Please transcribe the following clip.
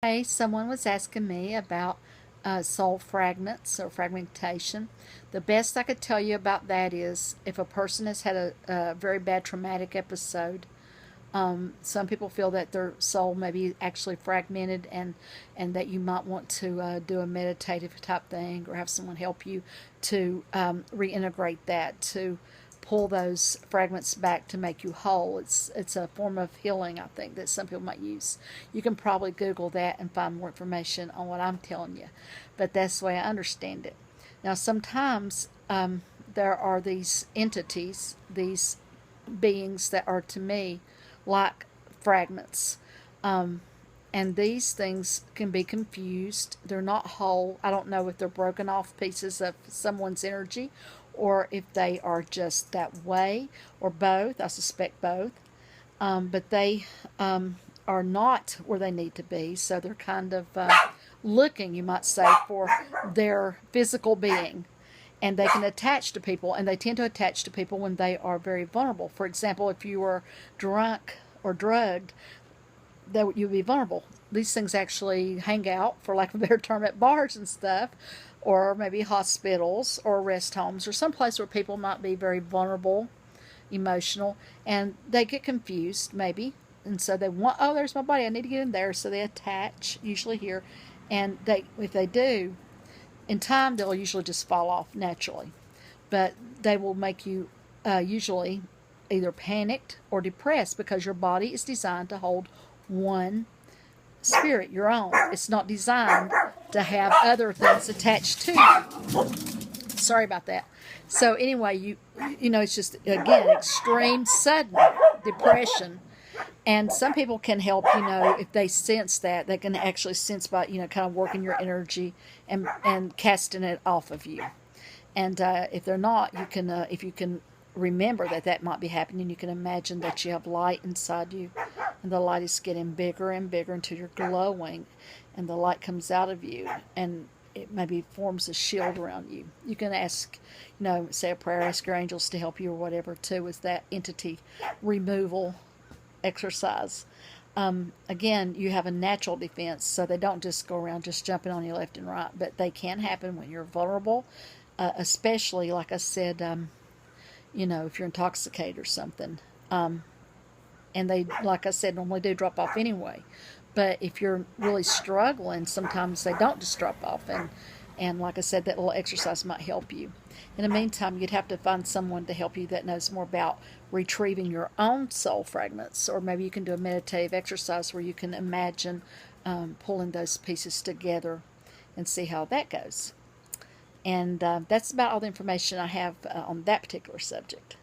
Hey, someone was asking me about soul fragments or fragmentation. The best I could tell you about that is if a person has had a very bad traumatic episode, some people feel that their soul may be actually fragmented, and that you might want to do a meditative type thing or have someone help you to reintegrate that, to pull those fragments back to make you whole. It's a form of healing, I think, that some people might use. You can probably Google that and find more information on what I'm telling you, but that's the way I understand it. Now, sometimes there are these entities, these beings that are to me like fragments. And these things can be confused. They're not whole. I don't know if they're broken off pieces of someone's energy or if they are just that way, or both. I suspect both. But they are not where they need to be. So they're kind of looking, you might say, for their physical being. And they can attach to people, and they tend to attach to people when they are very vulnerable. For example, if you were drunk or drugged, that you'd be vulnerable. These things actually hang out, for lack of a better term, at bars and stuff, or maybe hospitals or rest homes or someplace where people might be very vulnerable, emotional, and they get confused maybe, and so they want, oh, there's my body, I need to get in there, so they attach, usually here, and if they do, in time they'll usually just fall off naturally, but they will make you usually either panicked or depressed because your body is designed to hold one spirit, your own. It's not designed to have other things attached to you. Sorry about that. So anyway, you know, it's just, again, extreme sudden depression. And some people can help, you know, if they sense that, they can actually sense by, you know, kind of working your energy and casting it off of you. And if they're not, you can, if you can remember that that might be happening, you can imagine that you have light inside you, and the light is getting bigger and bigger until you're glowing, and the light comes out of you, and it maybe forms a shield around you. You can ask, you know, say a prayer, ask your angels to help you or whatever, too, with that entity removal exercise. Again, you have a natural defense, so they don't just go around just jumping on you left and right, but they can happen when you're vulnerable, especially, like I said, you know, if you're intoxicated or something. And they, like I said, normally do drop off anyway. But if you're really struggling, sometimes they don't just drop off. And like I said, that little exercise might help you. In the meantime, you'd have to find someone to help you that knows more about retrieving your own soul fragments. Or maybe you can do a meditative exercise where you can imagine pulling those pieces together and see how that goes. And that's about all the information I have on that particular subject.